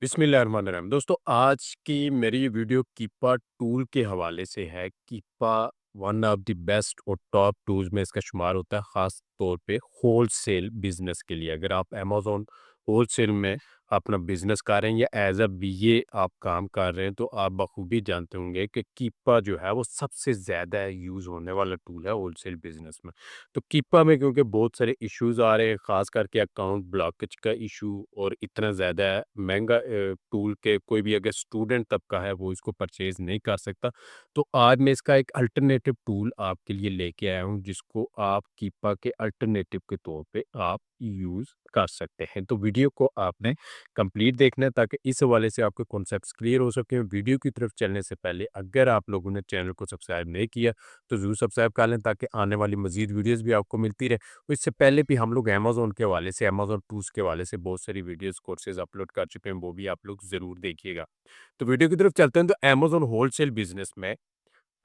बिस्मिल्लाहिर्रहमानिर्रहीम। दोस्तों, आज की मेरी वीडियो कीपा टूल के हवाले से है। कीपा वन ऑफ द बेस्ट और टॉप टूल्स में इसका शुमार होता है, ख़ास तौर पे होलसेल बिजनेस के लिए। अगर आप अमेज़न होलसेल में अपना बिजनेस कर रहे हैं या एज अ बीए आप काम कर रहे हैं, तो आप बखूबी जानते होंगे कि कीपा जो है वो सबसे ज़्यादा यूज़ होने वाला टूल है होलसेल बिजनेस में। तो कीपा में क्योंकि बहुत सारे इश्यूज आ रहे हैं, ख़ास करके अकाउंट ब्लॉकेज का इशू, और इतना ज़्यादा महंगा टूल के कोई भी अगर स्टूडेंट तबका है वो इसको परचेज़ नहीं कर सकता। तो आज मैं इसका एक अल्टरनेटिव टूल आपके लिए लेके आया हूँ, जिसको आप कीपा के अल्टरनेटिव के तौर पे आप यूज़ कर सकते हैं। तो वीडियो को आपने कंप्लीट देखना है ताकि इस हवाले से आपके कॉन्सेप्ट्स क्लियर हो सकें। वीडियो की तरफ चलने से पहले अगर आप लोगों ने चैनल को सब्सक्राइब नहीं किया तो ज़रूर सब्सक्राइब कर लें, ताकि आने वाली मज़ीद वीडियोज़ भी आपको मिलती रहे। और इससे पहले भी हम लोग अमेज़न के हवाले से, अमेज़न टूल्स के हवाले से बहुत सारी वीडियोज़, कोर्सेज़ अपलोड कर चुके हैं, वो भी आप लोग ज़रूर देखिएगा। तो वीडियो की तरफ चलते हैं। तो अमेज़न होलसेल बिज़नेस में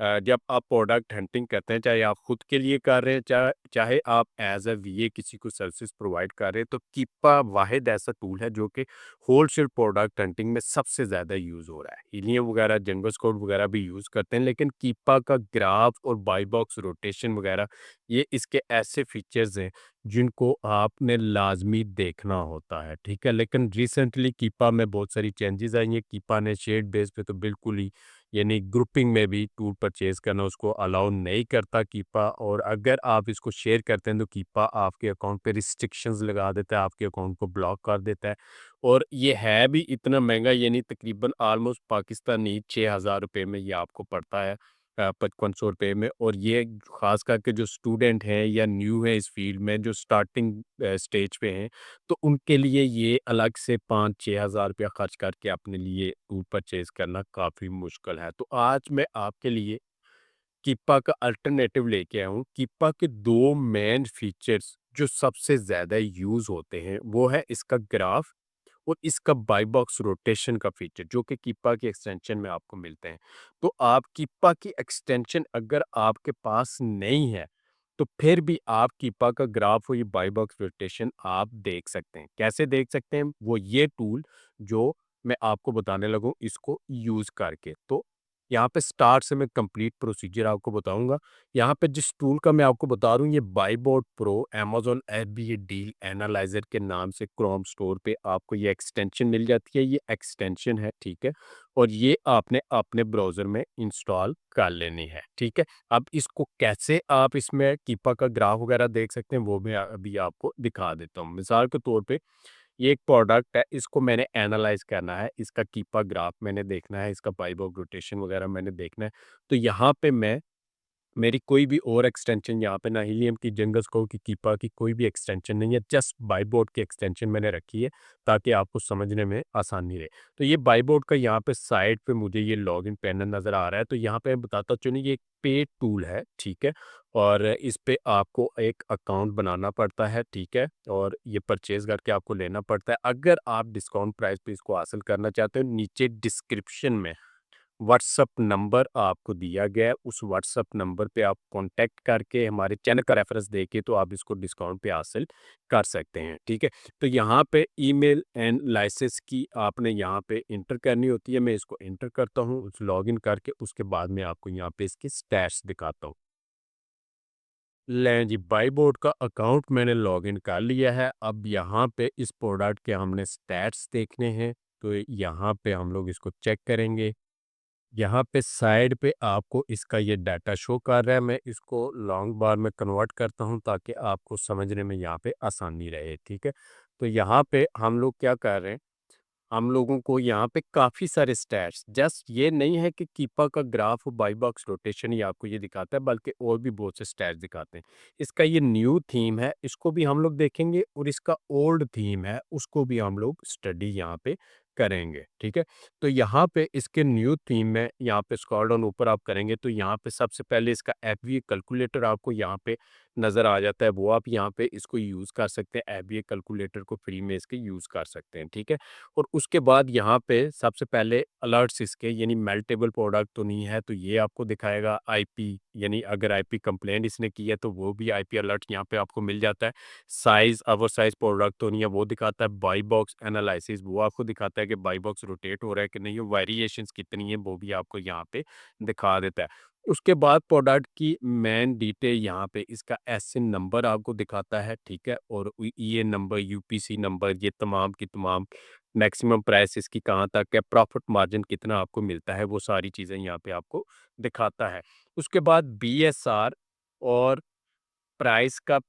जब आप प्रोडक्ट हंटिंग करते हैं, चाहे आप खुद के लिए कर रहे हैं, चाहे आप एज अ वीए किसी को सर्विसेज प्रोवाइड कर रहे हैं, तो कीपा वाहिद ऐसा टूल है जो कि होलसेल प्रोडक्ट हंटिंग में सबसे ज़्यादा यूज़ हो रहा है। हीलियम वगैरह, जंगल स्काउट वगैरह भी यूज़ करते हैं, लेकिन कीपा का ग्राफ और बाई बॉक्स रोटेशन वगैरह, ये इसके ऐसे फीचर्स हैं जिनको आपने लाजमी देखना होता है, ठीक है। लेकिन रिसेंटली कीपा में बहुत सारी चेंजेस आई हैं। कीपा ने शेड बेस पे तो बिल्कुल ही, यानी ग्रुपिंग में भी टूल परचेज़ करना उसको अलाउ नहीं करता कीपा, और अगर आप इसको शेयर करते हैं तो कीपा आपके अकाउंट पे रिस्ट्रिक्शंस लगा देता है, आपके अकाउंट को ब्लॉक कर देता है। और ये है भी इतना महंगा, यानी तकरीबन ऑलमोस्ट पाकिस्तानी ₹6000 में ये आपको पड़ता है, 5500 में। और ये ख़ास करके जो स्टूडेंट हैं या न्यू है इस फील्ड में, जो स्टार्टिंग स्टेज पे हैं, तो उनके लिए ये अलग से 5-6 हज़ार रुपया खर्च करके अपने लिए टूल परचेज़ करना काफ़ी मुश्किल है। तो आज मैं आपके लिए कीपा का अल्टरनेटिव लेके आया हूँ। कीपा के 2 मेन फीचर्स जो सबसे ज़्यादा यूज़ होते हैं, वो है इसका ग्राफ और इसका बाई बॉक्स रोटेशन का फीचर, जो कि कीपा की एक्सटेंशन में आपको मिलते हैं। तो आप कीपा की एक्सटेंशन अगर आपके पास नहीं है, तो फिर भी आप कीपा का ग्राफ और ये बाई बॉक्स रोटेशन आप देख सकते हैं। कैसे देख सकते हैं? वो ये टूल जो मैं आपको बताने लगा हूँ, इसको यूज़ करके। तो यहाँ पे स्टार्ट से मैं कंप्लीट प्रोसीजर आपको बताऊँगा। यहाँ पे जिस टूल का मैं आपको बता रहा हूँ, ये Byboard Pro Amazon FBA deal analyzer के नाम से क्रोम स्टोर पे आपको ये एक्सटेंशन मिल जाती है। ये एक्सटेंशन है, ठीक है? और ये आपने अपने ब्राउज़र में इंस्टॉल कर लेनी है, ठीक है? अब इसको कैसे आप इसमें कीपा का ग्राफ वगैरह देख सकते हैं, वो मैं अभी आपको दिखा देता हूँ। मिसाल के तौर पे ये एक प्रोडक्ट है, इसको मैंने एनालाइज़ करना है, इसका कीपा ग्राफ मैंने देखना है, इसका बाइबोग रोटेशन वगैरह मैंने देखना है। तो यहाँ पे मैं मेरी कोई भी और एक्सटेंशन यहाँ पे ना हीलियम की, जंगल स्कोर की, कीपा की कोई भी एक्सटेंशन नहीं है, जस्ट बाइबोर्ड की एक्सटेंशन मैंने रखी है ताकि आपको समझने में आसानी रहे। तो ये बाइबोर्ड का यहाँ पे साइड पे मुझे ये लॉगिन पैनल नज़र आ रहा है, तो यहाँ पे मैं बताता चलूँ, ये एक पेड टूल है, ठीक है? और इस पे आपको एक अकाउंट बनाना पड़ता है, ठीक है? और ये परचेज़ करके आपको लेना पड़ता है। अगर आप डिस्काउंट प्राइस पे इसको हासिल करना चाहते हो, नीचे डिस्क्रिप्शन में व्हाट्सएप नंबर आपको दिया गया है, उस व्हाट्सएप नंबर पे आप कॉन्टैक्ट करके हमारे चैनल का रेफरेंस देके तो आप इसको डिस्काउंट पे हासिल कर सकते हैं, ठीक है? तो यहाँ पे ईमेल एंड लाइसेंस की आपने यहाँ पे इंटर करनी होती है। मैं इसको इंटर करता हूँ, उस लॉगिन करके उसके बाद मैं आपको यहाँ पे इसके स्टैट्स दिखाता हूँ। लें जी, बाई बोर्ड का अकाउंट मैंने लॉगिन कर लिया है। अब यहाँ पे इस प्रोडक्ट के हमने स्टैट्स देखने हैं, तो यहाँ पे हम लोग इसको चेक करेंगे। यहाँ पे साइड पे आपको इसका ये डाटा शो कर रहा है। मैं इसको लॉन्ग बार में कन्वर्ट करता हूँ ताकि आपको समझने में यहाँ पे आसानी रहे, ठीक है? तो यहाँ पे हम लोग क्या कर रहे हैं, हम लोगों को यहाँ पे काफ़ी सारे स्टैट्स, जस्ट ये नहीं है कि कीपा का ग्राफ और बाई बॉक्स रोटेशन ही आपको ये दिखाता है, बल्कि और भी बहुत से स्टैट्स दिखाते हैं। इसका ये न्यू थीम है, इसको भी हम लोग देखेंगे, और इसका ओल्ड थीम है, उसको भी हम लोग स्टडी यहाँ पे करेंगे, ठीक है? तो यहाँ पे इसके न्यू थीम में यहाँ पे स्क्रॉल डाउन ऊपर आप करेंगे तो यहाँ पे सबसे पहले इसका एफवी कैलकुलेटर आपको यहाँ पे नज़र आ जाता है, वो आप यहाँ पे इसको यूज़ कर सकते हैं। एबीए कैलकुलेटर को फ्री में इसके यूज़ कर सकते हैं, ठीक है? और उसके बाद यहाँ पे सबसे पहले अलर्ट्स इसके यानी मेल्टेबल प्रोडक्ट तो नहीं है, तो ये आपको दिखाएगा। आईपी यानी अगर आईपी कंप्लेंट इसने की है, तो वो भी आईपी अलर्ट यहाँ पे आपको मिल जाता है। साइज़ ओवर साइज़ प्रोडक्ट तो नहीं है, वो दिखाता है। बाई बॉक्स एनालिसिस वो आपको दिखाता है कि बाई बॉक्स रोटेट हो रहा है कि नहीं, वेरिएशंस कितनी है, वो भी आपको यहाँ पे दिखा देता है। उसके बाद प्रोडक्ट की मेन डिटेल यहाँ पे इसका एसएन नंबर आपको दिखाता है, ठीक है? और ये नंबर, यूपीसी नंबर, ये तमाम की तमाम मैक्सिमम प्राइस इसकी कहाँ तक है, प्रॉफिट मार्जिन कितना आपको मिलता है, वो सारी चीज़ें यहाँ पे आपको दिखाता है। उसके बाद बीएसआर और प्राइस का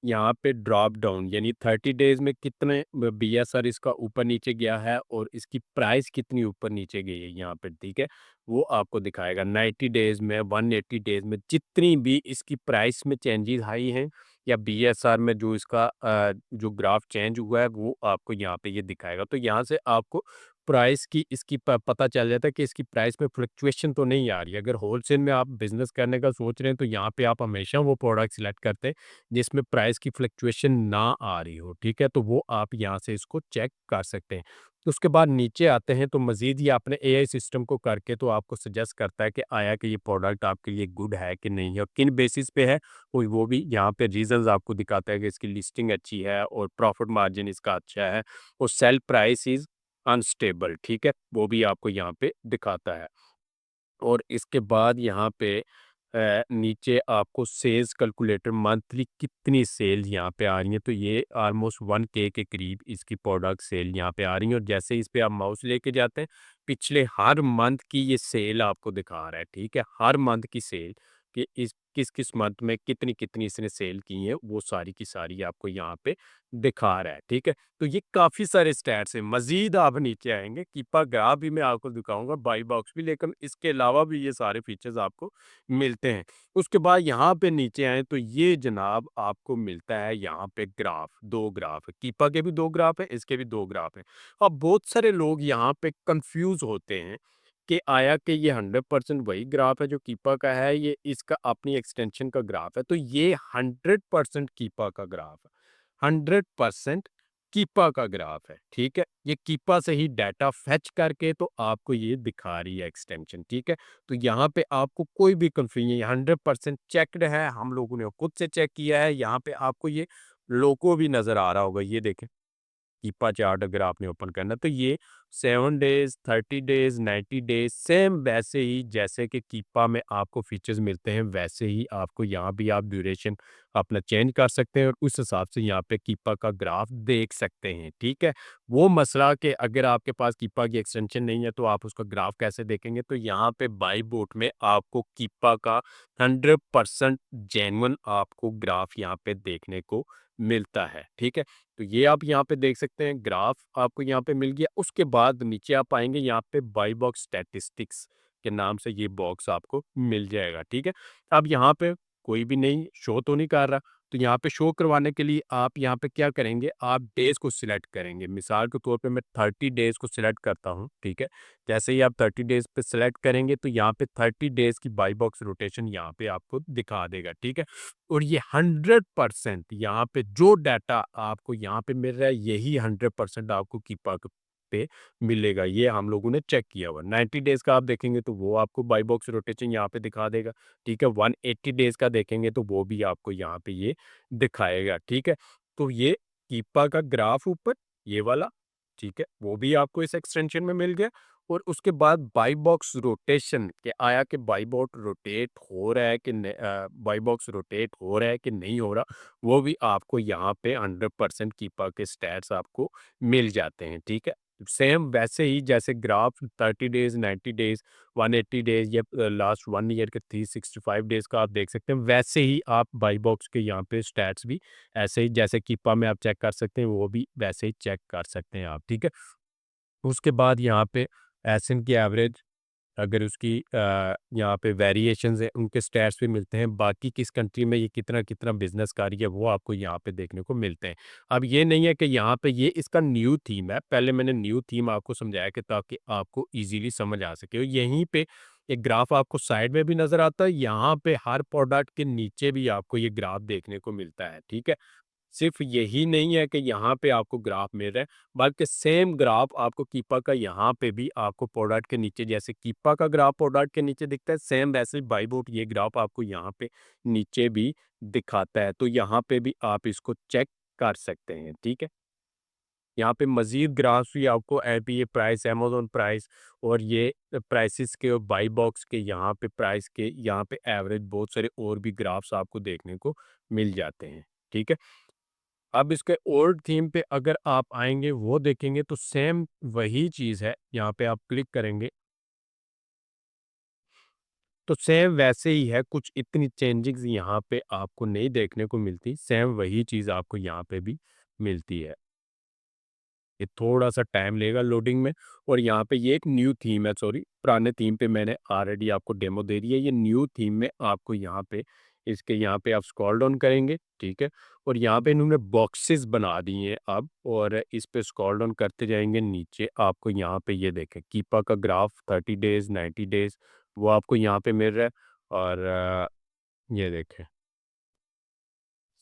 यहाँ पे ड्रॉप डाउन यानी 30 डेज़ में कितने बीएसआर इसका ऊपर नीचे गया है और इसकी प्राइस कितनी ऊपर नीचे गई है यहाँ पे, ठीक है? वो आपको दिखाएगा। 90 डेज़ में, 180 डेज़ में जितनी भी इसकी प्राइस में चेंजेस आई हैं या बीएसआर में जो इसका जो ग्राफ चेंज हुआ है, वो आपको यहाँ पे ये दिखाएगा। तो यहाँ से आपको प्राइस की इसकी पता चल जाता है कि इसकी प्राइस में फ्लक्चुएशन तो नहीं आ रही है। अगर होलसेल में आप बिज़नेस करने का सोच रहे हैं, तो यहाँ पे आप हमेशा वो प्रोडक्ट सिलेक्ट करते हैं जिसमें प्राइस की फ्लक्चुएशन ना आ रही हो, ठीक है? तो वो आप यहाँ से इसको चेक कर सकते हैं। उसके बाद नीचे आते हैं, तो मज़ीद ये आपने एआई सिस्टम को करके तो आपको सजेस्ट करता है कि आया कि ये प्रोडक्ट आपके लिए गुड है कि नहीं है और किन बेसिस पे है, वो भी यहाँ पे रीज़न्स आपको दिखाता है कि इसकी लिस्टिंग अच्छी है और प्रॉफिट मार्जिन इसका अच्छा है और सेल प्राइस इज़ अनस्टेबल, ठीक है? वो भी आपको यहाँ पे दिखाता है। और इसके बाद यहाँ पे नीचे आपको सेल्स कैलकुलेटर मंथली कितनी सेल यहाँ पे आ रही हैं, तो ये ऑलमोस्ट 1K के करीब इसकी प्रोडक्ट सेल यहाँ पे आ रही हैं और जैसे इस पे आप माउस लेके जाते हैं, पिछले हर मंथ की ये सेल आपको दिखा रहा है, ठीक है? हर मंथ की सेल कि इस किस-किस मंथ में कितनी-कितनी इसने सेल की हैं, वो सारी की सारी आपको यहाँ पे दिखा रहा है, ठीक है? तो ये काफ़ी सारे स्टैट्स हैं। मज़ीद आप नीचे आएँगे, कीपा ग्राफ भी मैं आपको दिखाऊँगा, बाई बॉक्स भी, लेकिन इसके अलावा भी ये सारे फीचर्स आपको मिलते हैं। उसके बाद यहाँ पे नीचे आएँ, तो ये जनाब आपको मिलता है यहाँ पे ग्राफ, 2 ग्राफ है। कीपा के भी 2 ग्राफ हैं, इसके भी 2 ग्राफ हैं। अब बहुत सारे लोग यहाँ पे कन्फ्यूज़ होते हैं कि आया कि ये 100% वही ग्राफ है जो कीपा का है, ये इसका अपनी एक्सटेंशन का ग्राफ है। तो ये 100% कीपा का ग्राफ है। 100% कीपा का ग्राफ है, ठीक है? ये कीपा से ही डाटा फेच करके तो आपको ये दिखा रही है एक्सटेंशन, ठीक है? तो यहाँ पे आपको कोई भी कंफ्यूजन, ये 100% चेक्ड है, हम लोगों ने खुद से चेक किया है। यहाँ पे आपको ये लोगो भी नज़र आ रहा होगा, ये देखें। कीपा चार्ट अगर आपने ओपन करना है, तो ये 7 डेज़, 30 डेज़, 90 डेज़ सेम वैसे ही जैसे कि कीपा में आपको फीचर्स मिलते हैं, वैसे ही आपको यहाँ भी आप ड्यूरेशन अपना चेंज कर सकते हैं और उस हिसाब से यहाँ पे कीपा का ग्राफ देख सकते हैं, ठीक है? वो मसला कि अगर आपके पास कीपा की एक्सटेंशन नहीं है, तो आप उसका ग्राफ कैसे देखेंगे? तो यहाँ पे बाई बोट में आपको कीपा का 100% जेन्युइन आपको ग्राफ यहाँ पे देखने को मिलता है, ठीक है? तो ये आप यहाँ पे देख सकते हैं, ग्राफ आपको यहाँ पे मिल गया। उसके बाद नीचे आप आएँगे, यहाँ पे बाय बॉक्स स्टैटिस्टिक्स के नाम से ये बॉक्स आपको मिल जाएगा, ठीक है? अब यहाँ पे कोई भी नहीं शो तो नहीं कर रहा, तो यहाँ पे शो करवाने के लिए आप यहाँ पे क्या करेंगे, आप डेज़ को सिलेक्ट करेंगे। मिसाल के तौर पे मैं 30 डेज़ को सिलेक्ट करता हूँ, ठीक है? जैसे ही आप 30 डेज़ पे सिलेक्ट करेंगे, तो यहाँ पे 30 डेज़ की बाय बॉक्स रोटेशन यहाँ पे आपको दिखा देगा, ठीक है? और ये 100% यहाँ पे जो डाटा आपको यहाँ पे मिल रहा है, यही 100% आपको कीपा पे मिलेगा। ये हम लोगों ने चेक किया हुआ। 90 डेज़ का आप देखेंगे, तो वो आपको बाई बॉक्स रोटेशन यहाँ पे दिखा देगा, ठीक है? 180 डेज़ का देखेंगे, तो वो भी आपको यहाँ पे ये दिखाएगा, ठीक है? तो ये कीपा का ग्राफ ऊपर, ये वाला, ठीक है? वो भी आपको इस एक्सटेंशन में मिल गया और उसके बाद बाई बॉक्स रोटेशन के आया कि बाई बॉक्स रोटेट हो रहा है कि बाई बॉक्स रोटेट हो रहा है कि नहीं हो रहा, वो भी आपको यहाँ पे 100% कीपा के स्टैट्स आपको मिल जाते हैं, ठीक है? सेम वैसे ही जैसे ग्राफ 30 डेज़, 90 डेज़, 180 डेज़ या लास्ट 1 ईयर के 365 डेज़ का आप देख सकते हैं, वैसे ही आप बाई बॉक्स के यहाँ पे स्टैट्स भी ऐसे ही जैसे कीपा में आप चेक कर सकते हैं, वो भी वैसे ही चेक कर सकते हैं आप, ठीक है? उसके बाद यहाँ पे एसएन की एवरेज, अगर उसकी यहाँ पे वेरिएशंस हैं, उनके स्टैट्स भी मिलते हैं। बाकी किस कंट्री में ये कितना-कितना बिज़नेस कर रही है, वो आपको यहाँ पे देखने को मिलते हैं। अब ये नहीं है कि यहाँ पे ये इसका न्यू थीम है। पहले मैंने न्यू थीम आपको समझाया कि ताकि आपको ईज़िली समझ आ सके और यहीं पे ये ग्राफ आपको साइड में भी नज़र आता है, यहाँ पे हर प्रोडक्ट के नीचे भी आपको ये ग्राफ देखने को मिलता है, ठीक है? सिर्फ़ यही नहीं है कि यहाँ पे आपको ग्राफ मिल रहा है, बल्कि सेम ग्राफ आपको कीपा का यहाँ पे भी आपको प्रोडक्ट के नीचे, जैसे कीपा का ग्राफ प्रोडक्ट के नीचे दिखता है, सेम वैसे ही बायबोट ये ग्राफ आपको यहाँ पे नीचे भी दिखाता है। तो यहाँ पे भी आप इसको चेक कर सकते हैं, ठीक है? यहाँ पे मज़ीद ग्राफ्स भी आपको एपीए प्राइस, अमेज़न प्राइस और ये प्राइसेस के और बाई बॉक्स के यहाँ पे प्राइस के यहाँ पे एवरेज बहुत सारे और भी ग्राफ्स आपको देखने को मिल जाते हैं, ठीक है? अब इसके ओल्ड थीम पे अगर आप आएँगे वो देखेंगे तो सेम वही चीज़ है, यहाँ पे आप क्लिक करेंगे तो सेम वैसे ही है, कुछ इतनी चेंजिंग्स यहाँ पे आपको नहीं देखने को मिलती, सेम वही चीज़ आपको यहाँ पे भी मिलती है। ये थोड़ा-सा टाइम लेगा लोडिंग में और यहाँ पे ये एक न्यू थीम है, सॉरी पुराने थीम पे मैंने ऑलरेडी आपको डेमो दे दी है। ये न्यू थीम में आपको यहाँ पे इसके यहाँ पे आप स्क्रॉल डाउन करेंगे, ठीक है? और यहाँ पे इन्होंने बॉक्सेस बना दिए हैं अब और इस पे स्क्रॉल डाउन करते जाएँगे नीचे आपको यहाँ पे ये देखें कीपा का ग्राफ 30 डेज़, 90 डेज़ वो आपको यहाँ पे मिल रहा है और ये देखें।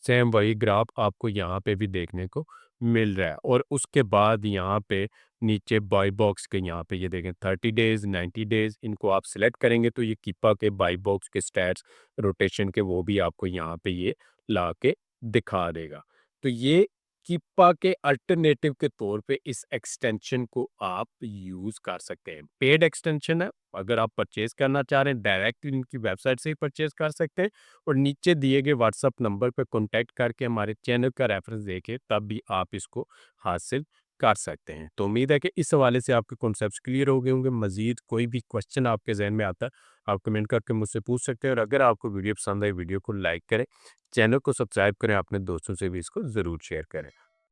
सेम वही ग्राफ आपको यहाँ पे भी देखने को मिल रहा है और उसके बाद यहाँ पे नीचे बाई बॉक्स के यहाँ पे ये देखें 30 डेज 90 डेज इनको आप सिलेक्ट करेंगे तो ये कीपा के बाई बॉक्स के स्टैट्स रोटेशन के वो भी आपको यहाँ पे ये ला के दिखा देगा। तो ये कीपा के अल्टरनेटिव के तौर पे इस एक्सटेंशन को आप यूज़ कर सकते हैं। पेड एक्सटेंशन है, अगर आप परचेज़ करना चाह रहे हैं डायरेक्टली इनकी वेबसाइट से ही परचेज़ कर सकते हैं। और नीचे दिए गए व्हाट्सएप नंबर पे कॉन्टैक्ट करके हमारे चैनल का रेफरेंस देके तब भी आप इसको हासिल कर सकते हैं। तो उम्मीद है कि इस हवाले से आपके कॉन्सेप्ट्स क्लियर हो गए होंगे। मज़ीद कोई भी क्वेश्चन आपके ज़हन में आता है, आप कमेंट करके मुझसे पूछ सकते हैं और अगर आपको वीडियो पसंद आई, वीडियो को लाइक करें, चैनल को सब्सक्राइब करें, अपने दोस्तों से भी इसको ज़रूर शेयर करें।